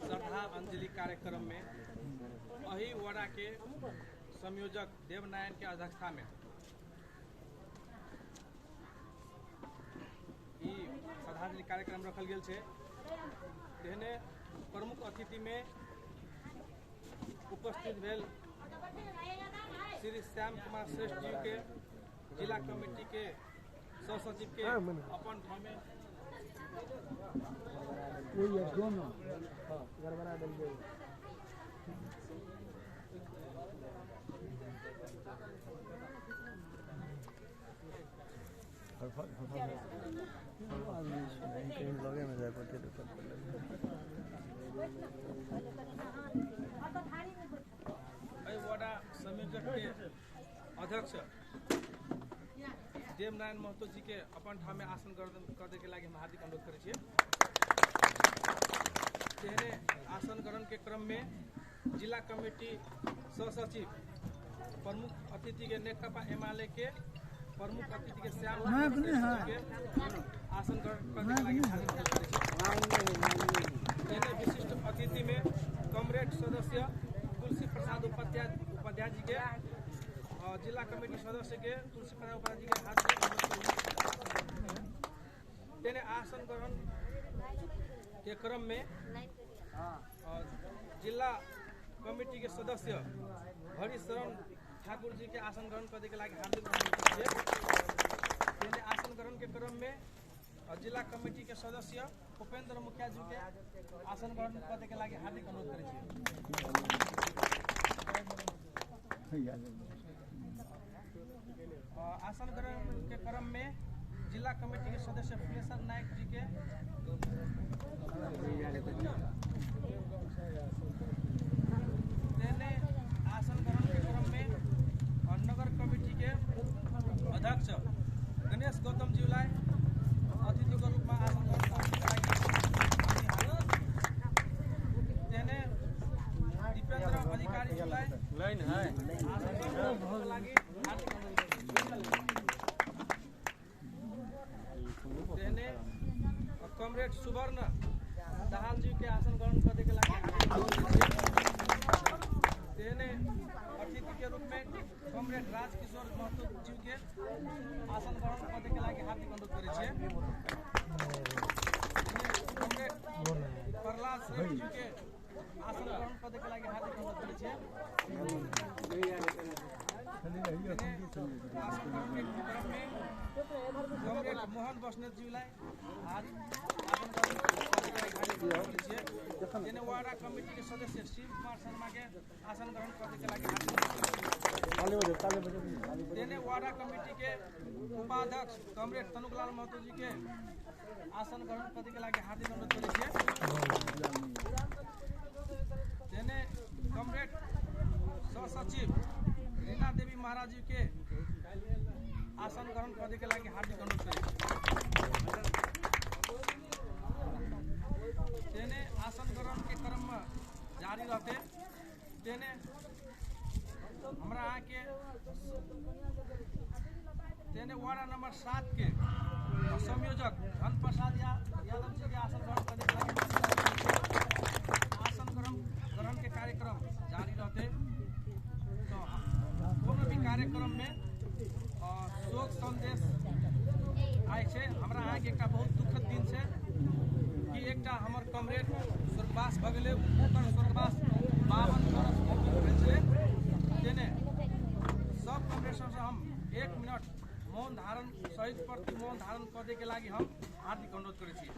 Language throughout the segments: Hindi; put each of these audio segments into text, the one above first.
श्रद्धांजलि कार्यक्रम में अही वड़ा के संयोजक देवनारायण के अध्यक्षता में श्रद्धांजलि कार्यक्रम रखल गेल छे। तेहने प्रमुख अतिथि में उपस्थित भेल श्री श्याम कुमार श्रेष्ठ जी के जिला कमेटी के सहसचिव के अपन ठाव में लगे में जाए पड़ते वड़ा संयोजक के अध्यक्ष देवनारायण महतो जी के अपन ठाव में आसन करने के लिए हम हार्दिक अनुरोध करे छिए। तेहने आसन ग्रहण के क्रम में जिला कमेटी सहसचिव प्रमुख अतिथि के नेकपा एमाले के प्रमुख अतिथि के श्याम के आसन ग्रहण करने के लिए हार्दिक अनुरोध करे छिए। विशिष्ट अतिथि में कॉमरेड सदस्य तुलसी प्रसाद उपाध्याय जी के जिला कमेटी सदस्य के तुलसी प्रसाद उपाध्याय जी के हार्दिक तेने आसन ग्रहण के क्रम में जिला कमेटी के सदस्य हरिशरण ठाकुर जी के आसन ग्रहण करने के लिए हार्दिक अनुरोध है। तेने आसन ग्रहण के क्रम में जिला कमेटी के सदस्य उपेंद्र मुखिया जी के आसन ग्रहण करने के लिए हार्दिक अनुरोध करे छिए। आसन ग्रहण के क्रम में जिला कमेटी के सदस्य फुलेश्वर नायक जी के तेने आसन ग्रहण के क्रम में नगर कमेटी के अध्यक्ष गणेश गौतम जी अतिथि के रूप में आसन ग्रहण तेने दीपेंद्र अधिकारी जी लाइन है तेने कॉमरेड सुवर्ण दाहाल जी के आसन ग्रहण करने के लिए तेने अतिथि के रूप में कॉमरेड राजकिशोर महतो जी के आसन ग्रहण करने के लिए हार्दिक अनुरोध करे छिए। कॉमरेड प्रहलाद श्रेष्ठ जी के आसन ग्रहण करने के लिए हार्दिक अनुरोध करे छिए। कॉमरेड मोहन बस्नेत जी वाड़ा कमेटी के सदस्य शिव कुमार शर्मा के आसन ग्रहण करने के लिए वाड़ा कमेटी के उपाध्यक्ष कॉमरेड तनुकलाल महतो जी के आसन ग्रहण करने के लिए हार्दिक अनुरोध करे छिए। कॉमरेड सहसचिव रीना देवी महाराज जी के आसन ग्रहण करने के लिए हार्दिक अनुरोध करे। तेने आसन ग्रहण के क्रम में जारी रहते तेने हमरा यहाँ के तेने वार्ड नंबर 7 के संयोजक धन प्रसाद यादव जी के आसन ग्रहण करने के लिए आसन ग्रहण के कार्यक्रम जारी रहते। तो कोनो भी कार्यक्रम में शोक संदेश आए छे। हमरा यहाँ के एक बहुत दुखद दिन है कि एक हमर कॉमरेड स्वर्गवास भ गेले स्वर्गवास 52 बरस के तेने सब कॉमरेड से हम 1 मिनट मौन धारण शहीद प्रति मौन धारण करने के लिए हम हार्दिक अनुरोध करे छिए।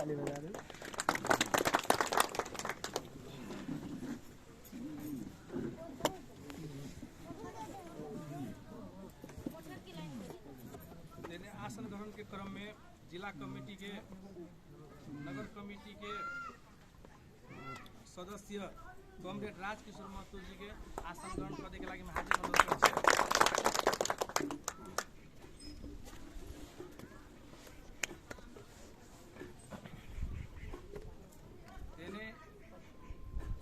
ताली बजा रहे आसन ग्रहण के क्रम में जिला कमेटी के नगर कमेटी के सदस्य कॉमरेड राजकिशोर महतो जी के आसन ग्रहण करने के लिए मैं हार्दिक अनुरोध करै छी।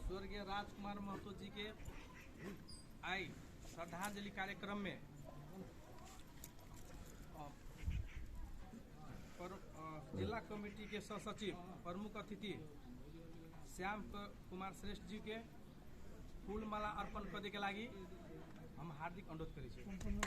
स्वर्गीय राजकुमार महतो जी के आई श्रद्धांजलि कार्यक्रम में जिला कमेटी के सहसचिव प्रमुख अतिथि श्याम कुमार श्रेष्ठ जी के फूलमाला अर्पण करने के लिए हम हार्दिक अनुरोध करै छी। संपूर्ण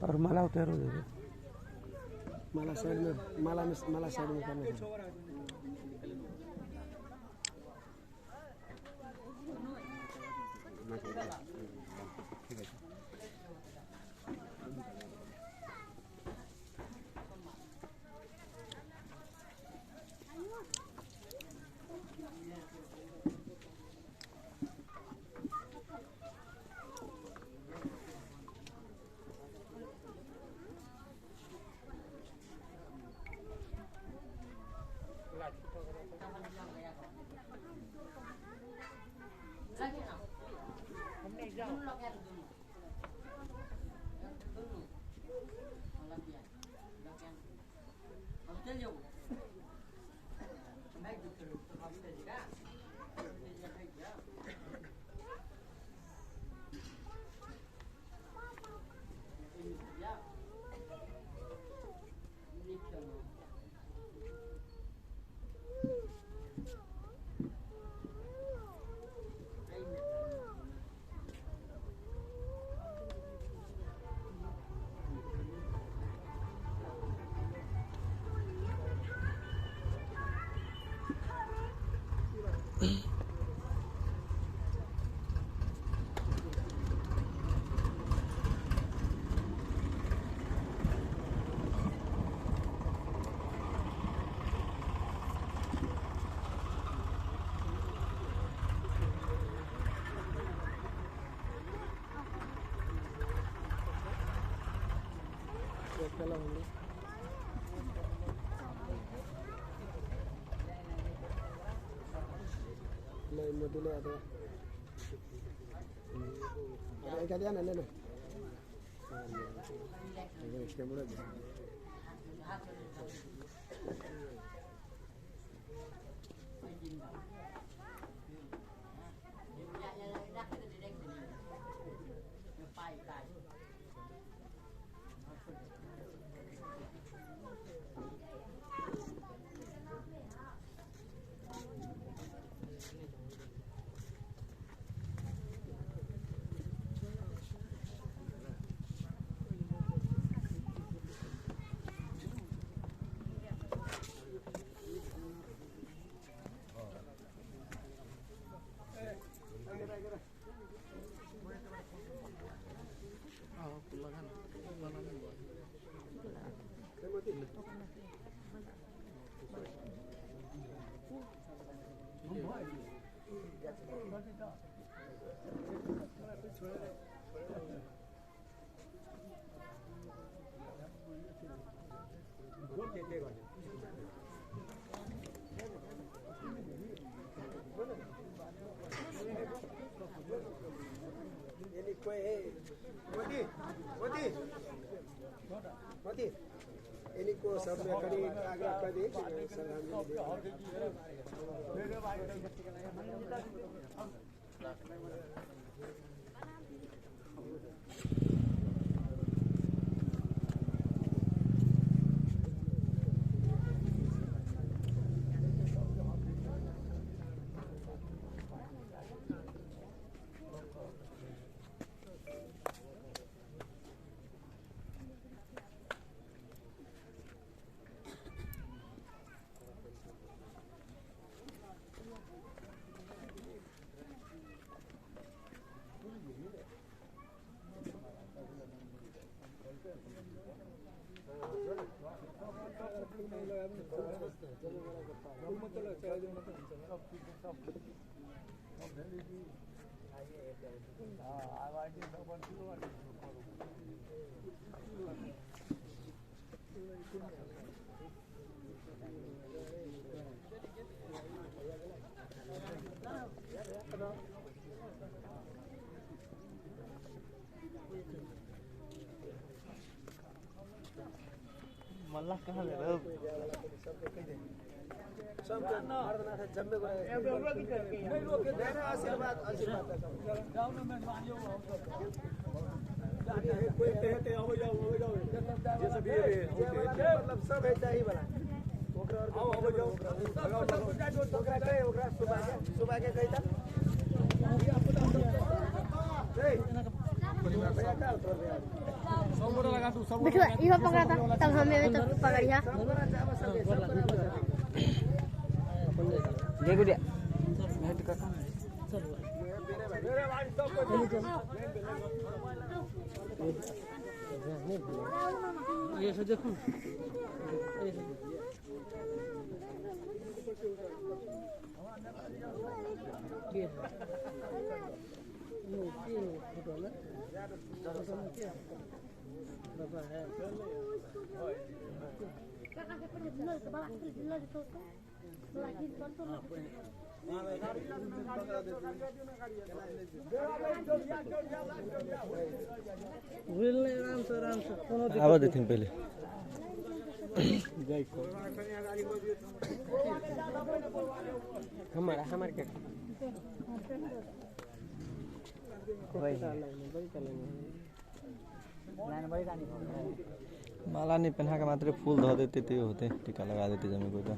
और माला उतारो दे माला साइड में माला साइड में करना है। Module ada. Ada kalian ada loh. Ini kamera aja. मोती इनको सब में कड़ी आग्रह कर दी मल्ला कहाँ गए रे सबके मर्दनाथ जम्मे को नहीं रोके देना आशीर्वाद जाओ ना मैं मान लो कोई कहते आओ जाओ ये सब ये मतलब सब है चाहिए वाला ओकरा आओ जाओ ओकरा कहे ओकरा सुबह के कहता बिठुआ इहो पकड़ा था तब हमें भी तब पकड़िया ले गुड़िया ये से देखो आवाज देते हैं पहले हमारे क्या माला नहीं पहना के मात्र फूल धो देते थे होते टीका लगा देते जमी को तो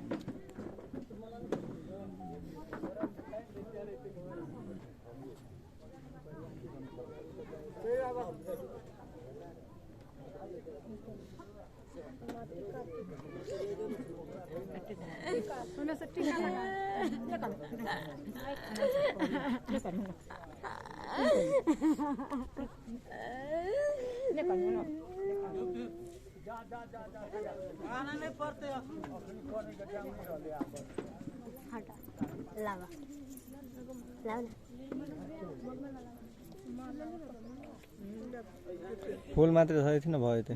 आना नहीं पड़ते हटा लावा लावा फूल मात्र धरे थे ना भए थे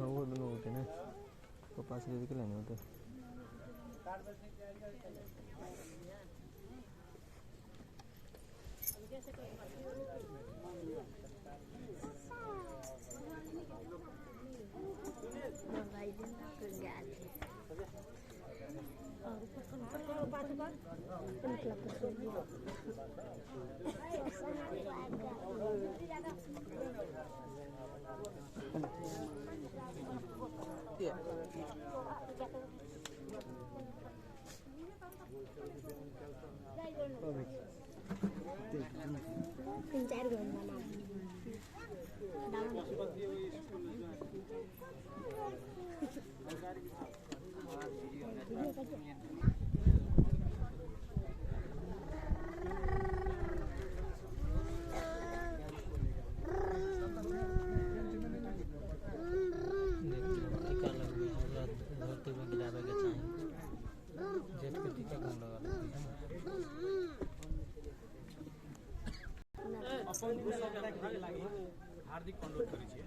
वो दोनों होते हैं तो पास के लेने होते 3-4 घंटा नाम अपन दूसरा के लागि हार्दिक अनुरोध करै छियै।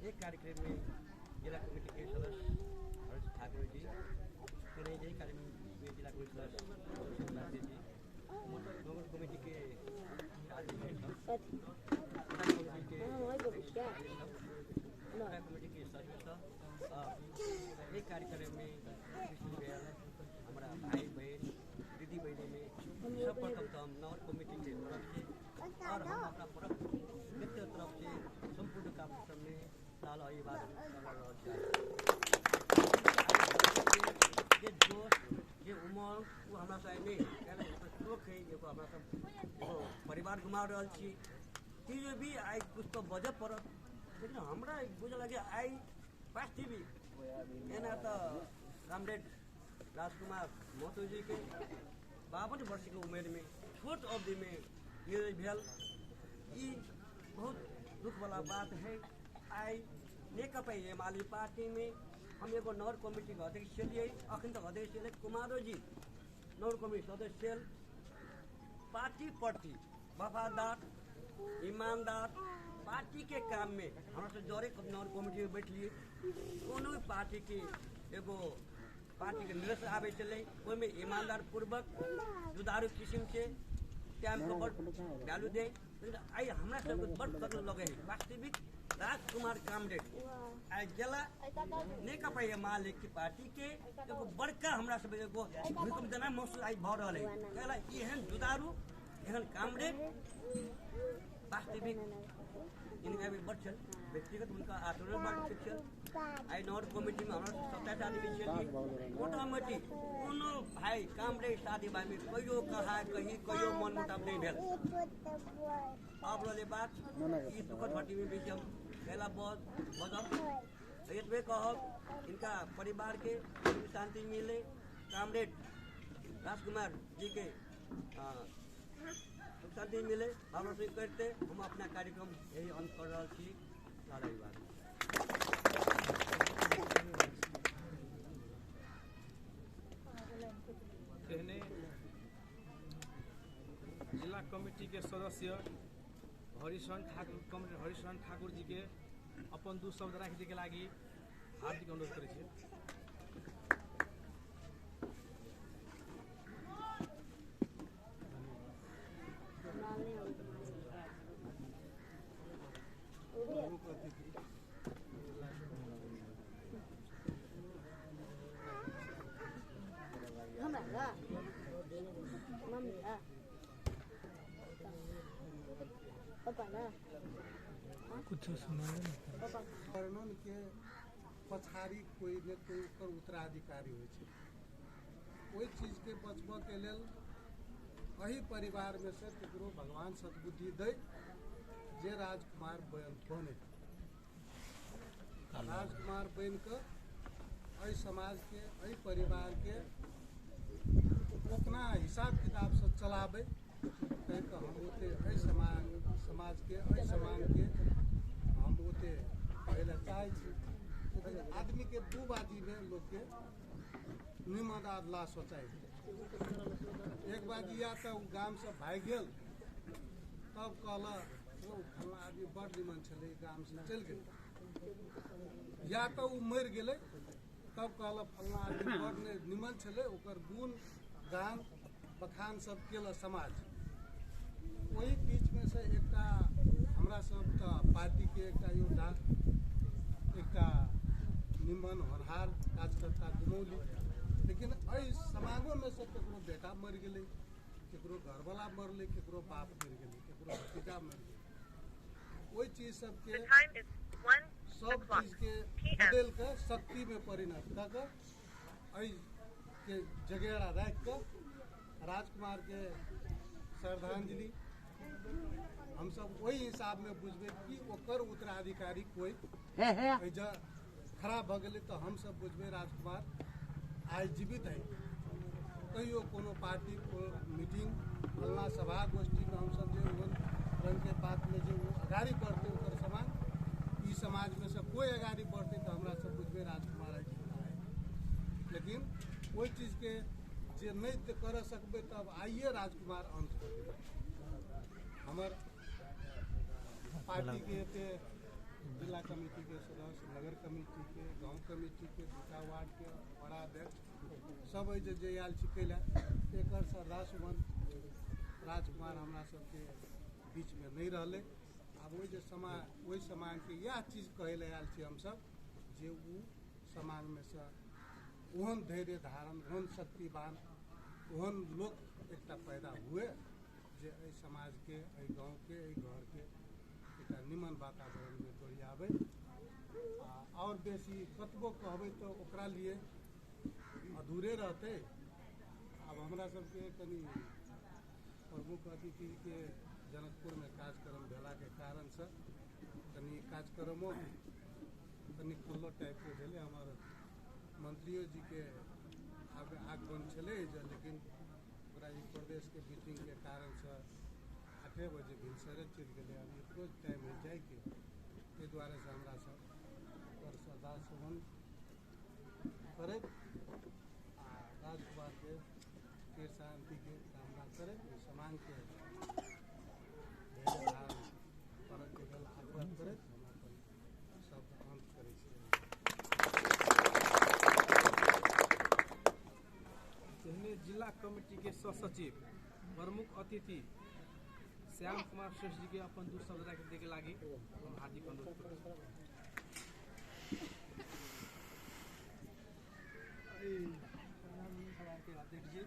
एक कार्यक्रम में जिला कमेटी के सदस्य हर्ष ठाकुर जी, यही कार्यक्रम में जिला कमेटी सदस्य जी, नगर कमेटी के कमेटी के सदस्य एक कार्यक्रम में हमारा भाई बहन दीदी बहनी में सर्वप्रथम तो हम नगर कमेटी के तरफ से और हम अपना व्यक्तिगत तरफ से संपूर्ण कार्यक्रम में साल अभिवादन ये जोश ये उमंग वो हमरा सब में शोक है ये हमरा सब परिवार घुमा रहल छी चीज भी आई कुछ तो बजे पड़त लेकिन हमरा बुझ लगे आई वास्तविक एना तो कामरेड राजकुमार महतो जी के 52 वर्ष के उम्र में छोट अवधि में ये भेल ई बहुत दुख वाला बात है। आई नेकपा एमाले पार्टी में हम एगो नगर कमेटी के अध्यक्ष छलिए, अखन तक अध्यक्ष छले कुमारो जी नगर कमेटी सदस्य पार्टी प्रति वफादार ईमानदार पार्टी के काम में हमरा से जरे नगर कमेटी में बैठलिए कोनो पार्टी के एगो पार्टी के निर्णय आवे चले ओहि में ईमानदार पूर्वक जुदारू किस्म से टाइम को बड़ वैल्यू दे। आई हमरा सब बड़ कदर लगे है वास्तविक राजकुमार कामरेड आई जिला नेकपा एमाले की पार्टी के एगो बड़का हमरा सब एगो भूकंप देना महसूस आई भ रहल है। कहला एहन जुदारू एहन कामरेड वास्तविक इनका भी बड़ छल व्यक्तिगत उनका आचरण बड़ ठीक छल। आई नगर कमेटी में हमरा 27 आदमी छलिए मोटामोटी कोनो भाई कामरेड शादी भाई में कहियो कहा कहीं कहियो मन मुटाव नहीं भेल। अब वाले बात ई दुखद घटी में भी हम पहला बहुत बदम एतबे कहब इनका परिवार के शांति मिले कामरेड राजकुमार जी के शांति मिले हम करते हम अपना कार्यक्रम यही अंत कर रहा थी। जिला कमेटी के सदस्य हरिशरण ठाकुर जी के अपन 2 शब्द राखे के लागि हार्दिक अनुरोध करै छी। कुछ सुना कानून के पछाड़ी कोई न कोई ओकर उत्तराधिकारी होइ छै। ओहि चीज के बचबऽ के लेल एही परिवार में से ककरो भगवान सद्बुद्धि दै जे राजकुमार बने राजकुमार बन के एहि समाज के एहि परिवार के अपना हिसाब किताब से चलाबै कह के हम ओते एहि समाज के एहि समाज के हम ओते पहले चाहे छी। आदमी के दू बाजी में लोग के निमन आदला सोचाई एक बाजी या तो गांव से भाग गेल तब कहला फल्ला आदमी बड़ निमन छले गांव से चल गेल या तो मर गेले तब कहला फल्ला आदमी बड़ निमन छले ओकर गुण गान बखान सब केल समाज। वही बीच में से एकटा हमरा सब पार्टी के एकटा योद्धा एकटा बुद्धिमान होनहार कार्यकर्ता गुमौली, लेकिन एहि समागम में से केकरो बेटा मर गेलै, केकरो घरवाला मरलै, केकरो बाप मर गेलै, केकरो भतीजा मर गेलै। ओहि चीज सबके सब चीज के बदल के शक्ति में परिणत कऽ के एहि के जगेड़ा राखि कऽ राजकुमार के श्रद्धांजलि हम सब वही हिसाब में बुझबै कि ओकर उत्तराधिकारी कोई खड़ा भऽ गेलै तऽ हम सब बुझबै राजकुमार आइ जीवित है। कहियो कोनो पार्टी को मीटिंग फलना सभा गोष्ठी में हम सब जे रंग के बात में जे अगाड़ी बढ़ते ओकर समान ई समाज में से कोई अगाड़ी बढ़ते तो हमरा सब बुझबै राजकुमार आइ जीवित है। लेकिन कोई चीज के जे नहीं कर सकबै तब आइए राजकुमार अंत कर देबै। हमर पार्टी के एते जिला कमेटी के सदस्य, नगर कमेटी के, गांव कमेटी के, दूटा वार्ड के बड़ा अध्यक्ष सब जे आयल छिकै एक श्रद्धा सुमन राजकुमार हमरा सबके बीच में नहीं रहले। आब वही समाज के यह चीज कहे ले आयल छी हम सब जे वो समाज में से ओहन धैर्य धारण, ओहन शक्तिवान, ओहन लोग एकटा पैदा हुए जे समाज के, गाँव के, घर के एक निमन वातावरण में दौड़ियाबे। और बेसी कतबो कहबै तो ओकरा लिए अधूरे रहते। अब हमरा सबके कनी प्रमुख अतिथि के जनकपुर में कार्यक्रम भेला के कारण से कनी कार्यक्रमों कनी खुल्लो टाइप के भेले। हमार मंत्रियों जी के आगमन छले, लेकिन प्रदेश के मीटिंग के कारण से 8 बजे भिनसरे चल गए। अभी इतना टाइम हो जाए कि ताहि दुआरे से हमरा सब श्रद्धा सुमन करे राजकुमार के चिर शांति के कामना करे, समाज के परत के गल आग्रह करे सब अंत करे। जिला कमेटी के सहसचिव प्रमुख अतिथि श्याम कुमार श्रेष्ठ जी के अपन 2 शब्द रख दे के लागी हम हार्दिक अनुरोध करते हैं। अध्यक्ष जी,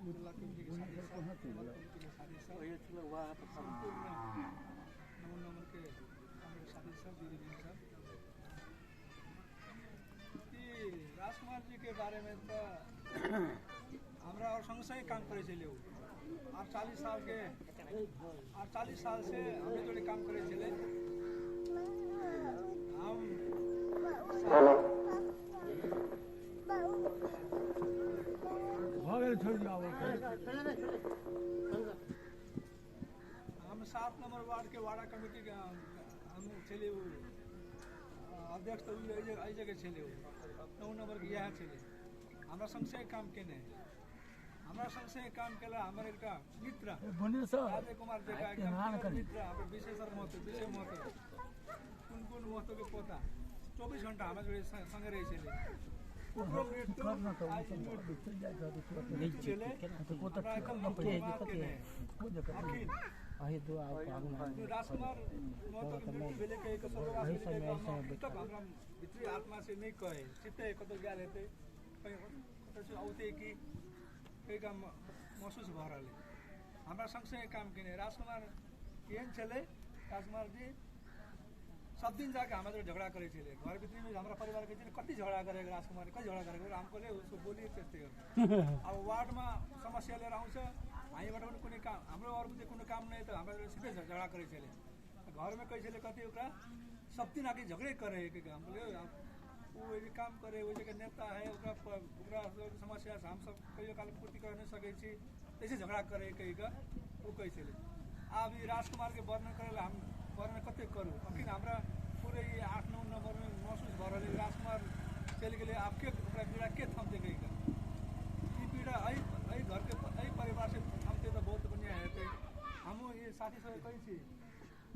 जिला कमेटी के नंबर के साथी सब दीदी सब राजकुमार जी के बारे में तो हमरा और संग संग काम करे चले 40 साल के 40 साल से हमें जोड़े काम करे चले। हम हम 7 नंबर वार्ड के वाड़ा कमेटी के हम चले अध्यक्ष तो आई जगह चले 9 नंबर के यहाँ चले हमरा संग से काम केने हमरा संग से काम केला हमर एकटा मित्र राजे कुमार देखा एकदम मित्र हमर विशेषर महतो कुन महतो के पोता 24 घंटा हमरा जोड़े संग रहे चले ओकरो मृत्यु चले हमरा एकल राजकुमार महतो के मृत्यु भेले के एक तक हमरा भित्री आत्मा से नहीं कहे चित्ते कतो गेल हेते कतो से औते कि कई काम महसूस भ रहले हमरा संग से काम केने राजकुमार केहन छले। राजकुमार जी सब दिन जाके हमारे झगड़ा करे चले घर भीतर में हमारा परिवार के कति झगड़ा करेगा राजकुमार कति झगड़ा करेगा हम कहले उसको बोलिए त्यस्तै हो। अब वार्ड में समस्या लिएर आउँछ हामीबाट पनि कुनै काम हाम्रो अरू चाहिँ कुनै काम नहीं तो हमारे सीधे झगड़ा करे चले घर में कई चले कति ओकरा सब दिन आके झगड़े करे के हम बोले वो ये काम करे वो जगह नेता है ओकरा समस्या हम सब कहियो काल पूर्ति कर नहीं सके छी ऐसे झगड़ा करे कहीं का वो कही चले। अब ये राजकुमार के वर्णन करेला हम वर्णन कते करूँ अखिन हमरा पूरे ये 8-9 नंबर में महसूस भ रहे राजकुमार चल गए आपके पीड़ा के थमते कहीं का ये पीड़ा आई घर के आई परिवार से थमते तो बहुत बढ़िया है। हम ये साथी सब कही छी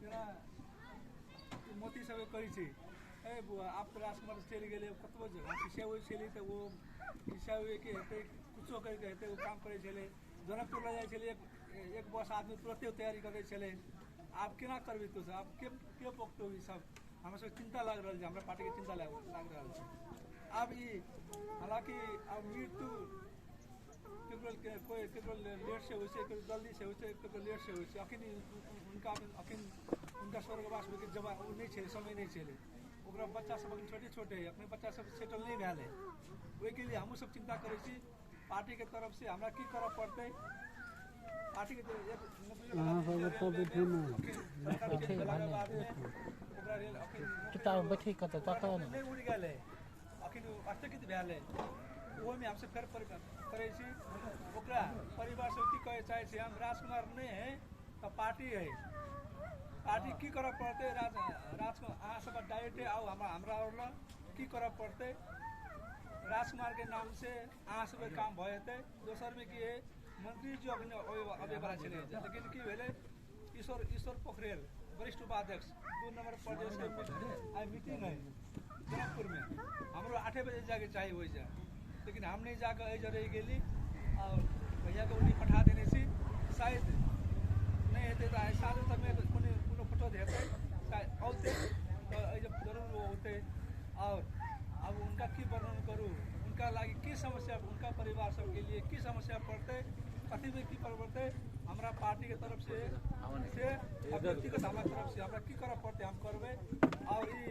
मेरा मोती सब कही छी ए बुआ आप तो राजकुमार चल गए कतबो जगह किसा हुए चली तो वो किसा हुए के हेते कुछो करके हेते वो काम करे चले जनकपुर ले जाए चले एक बस आदमी तुरंत तैयारी करे चले आप केना करबे तो आप के पकतो सब हमरा सब चिंता लग रहा है, हमरा पार्टी के चिंता लग रहा है। अब ये हालांकि अब मृत्यु कोई लेट से होइसे, कोई जल्दी से होइसे, कोई लेट से होइसे, अखन उनका स्वर्गवास होके जवाब नहीं छे, समय नहीं छे। ओकरा बच्चा सब छोटे छोटे है, अपने बच्चा सब सेटल नहीं भेल है। ओहि के लिए हमहूँ सब चिंता करै छी। पार्टी के तरफ से हमरा की करऽ पड़तै, पार्टी के किताब बैठे कत नहीं उड़ गए है, अखन स्थगित भेल है। ओहिमे हमसे फेर करै छी। ओकरा परिवार से की कहे चाहे छी, हम राजकुमार नहीं है तो पार्टी है। पार्टी की करऽ पड़तै, राजकुमार अहाँ सब डायरेक्टे आउ हमरा और की करऽ पड़तै। राजकुमार के नाम से अहाँ सब काम भऽ जेतै। दोसर में की है, मंत्री जी अबे वाला छलै, लेकिन की भेलै, ईश्वर पोखरेल वरिष्ठ उपाध्यक्ष 2 नंबर प्रदेश के आई मीटिंग है जनकपुर में। हमरो 8 बजे जाके चाहिए हो जाए, लेकिन हम नहीं जाकर एहि जरे गेली और भैया के उन्हीं पठा देने सी। शायद नहीं हेतै तो आइ साँझ तक में कोनो फोटो देते शायद औते तो जरूर वो होते। और अब उनका की वर्णन करूँ, उनका लागी की समस्या, उनका परिवार सब के लिए की समस्या पड़ते, कथी में की पड़ते, हमारा पार्टी के तरफ से व्यक्तिगत हमारा तरफ से हमरा की करऽ पड़ते हम करबै। और ये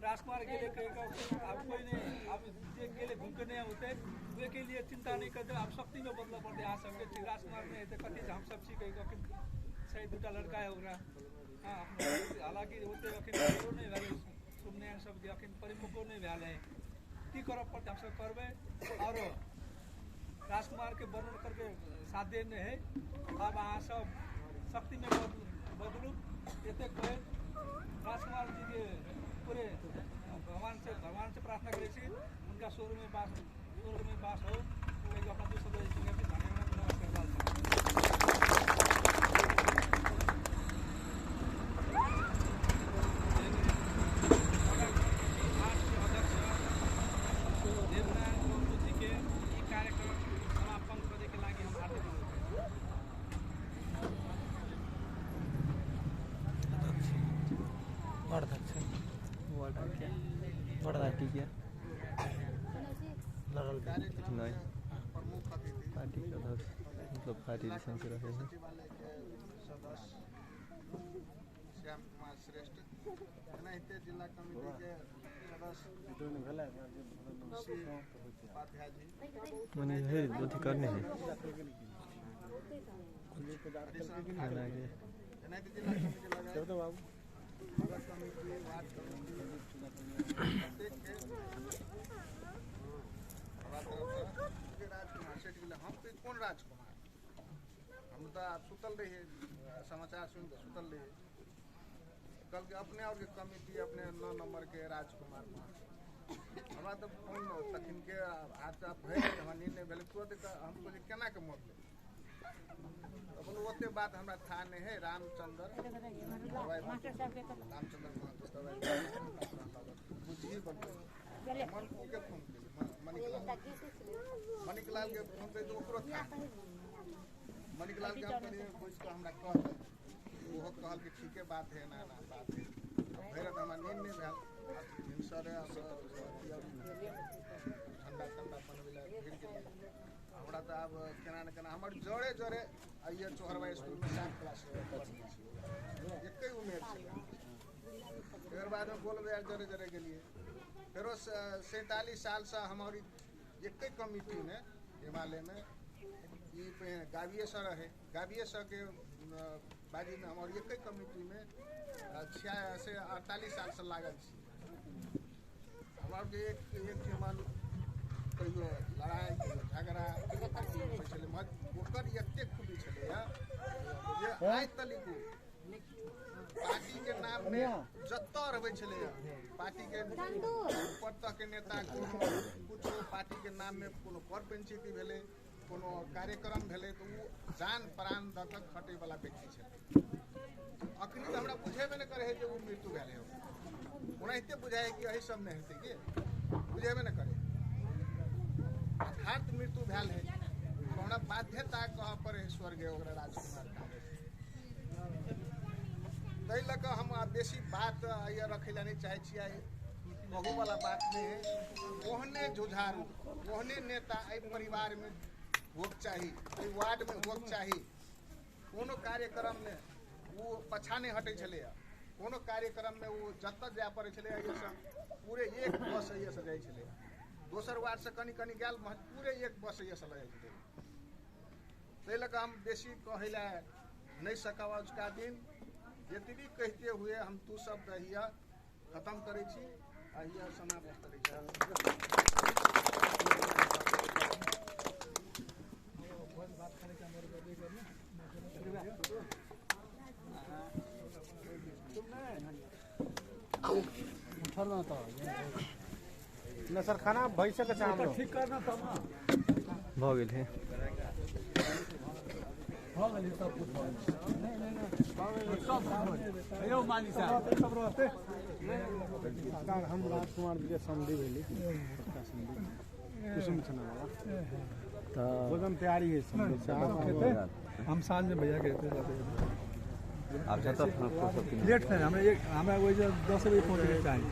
राजकुमार गेले अब कोई नहीं, अब जे गेले घूम के नहीं होते, वे के लिए चिंता नहीं करते। अब शक्ति में बदल पड़ते यहाँ सबके। राजकुमार नहीं है कथी हम सब छी सही 2टा लड़का है ओकरा। हाँ, हालांकि होते अखन नहीं भेल, सुनने सब अखन परिपक्व नहीं भेल है। की करऽ पड़ते हम सब करबै। और राजकुमार के वर्णन करके साथ देने है। अब अहाँ सब शक्ति में बदलू, एते कहे राजकुमार जी के पूरे भगवान से प्रार्थना करे छी, उनका स्वर्ग में वास हो। अपना दूसरे धन्यवाद नमस्कार। पार्टी क्या नहीं प्रमुख अतिथि पार्टी का अध्यक्ष मतलब पार्टी से रहे हैं। श्याम कुमार श्रेष्ठ एनाहिते जिला कमिटी के सदस्य उपाध्याय जी मैंने है जो करने हैं एनाहिते जिला कमिटी लगाए नगर कमिटी, वार्ड कमिटी, प्रत्येक के राजकुमार सेठ गेल। हम कौन राजकुमार, हम तो सुतल रहिए, समाचार सुन के सुतल रहिए। कल के अपने और के कमिटी अपने 9 नंबर के राजकुमार हमारा तो फोन तखन के हाथ भर हमारा नींद नहीं भेल तुरंत हमको केना के मत ले अपन ओते बात हमरा था नहीं है। रामचंद्र बुझी मन के फोन मणिकलाल के फोन पे तो ओकरो था। मणिकलाल के हम बुझ के हमरा कह वो कहल कि ठीक है बात है ना बात है। भैर हमारा नींद नहीं भेल हिंसर ठंडा बनबे भिड़ गेल हमरा तो अब केना न केना हमर जोड़े जोड़े आइए चोहरवा स्कूल में 7 क्लास एक उम्र छे। फिर बाद में गोल बाजार जोड़े जोड़े गेलिए। फिर 47 साल से हमारी एक कमिटी में हिमालय में ये गाविये सर है, गाविये सर के बाजी में हमारी एक कमिटी में 48 साल से लागल छी। हमारे एक कहियो लड़ाई झगड़ा ओकर एते खूबी छलै जे आइ तलिक पार्टी के नाम में जत्ता रहै छलै। पार्टी के ऊपर तक के नेता कुछ पार्टी के नाम में कोनो कर पंचायती भेलै, कोनो कार्यक्रम भेलै तो वो जान प्राण द के खटे वाला व्यक्ति छलै। अखनी तो हमरा बुझेबे नहीं करे है जे वो मृत्यु भेलै हो, ओनाहिते बुझाए कि एही सब में हेतै कि बुझेबे नहीं करे। यथार्थ मृत्यु भेल है तो हमरा बाध्यता कह पर स्वर्गीय ओकरा राजकुमार का ताहि लऽ कऽ हम बेसी बात ये रखै लए नहि चाहै छियै। कहू वाला बात नहीं है। ओहने जुझारू ओहने नेता एहि परिवार में होक चाही, एहि वार्ड में होक चाही। कोनो कार्यक्रम में वो पछा नहीं हटे छले, कोनो कार्यक्रम में वो जत जाय पड़े छले पूरे एक बस से जाय छले। दोसर वार्ड से कनी कनी गेल पूरे एक बस से जाय छले। ताहि लऽ कऽ हम बेसी कहै ला नहीं सकब। उसका दिन जितनी कहते हुए हम तू सब रहिया खत्म करे छी आ ये समाप्त करे छी। उठल तो न सर खाना भैसे के चाह ठीक करना तब ना भ गेल है। हो गेल सब कुछ हो गेल सब यो मानी साहब सब रहते हम राजकुमार जी के समझी भेली पक्का समझी कुसुम छना वाला तो भोजन तैयारी है सब हम सांझ में भैया कहते जाते आप जब लेट है हमें 10 बजे पहुंचने चाहिए।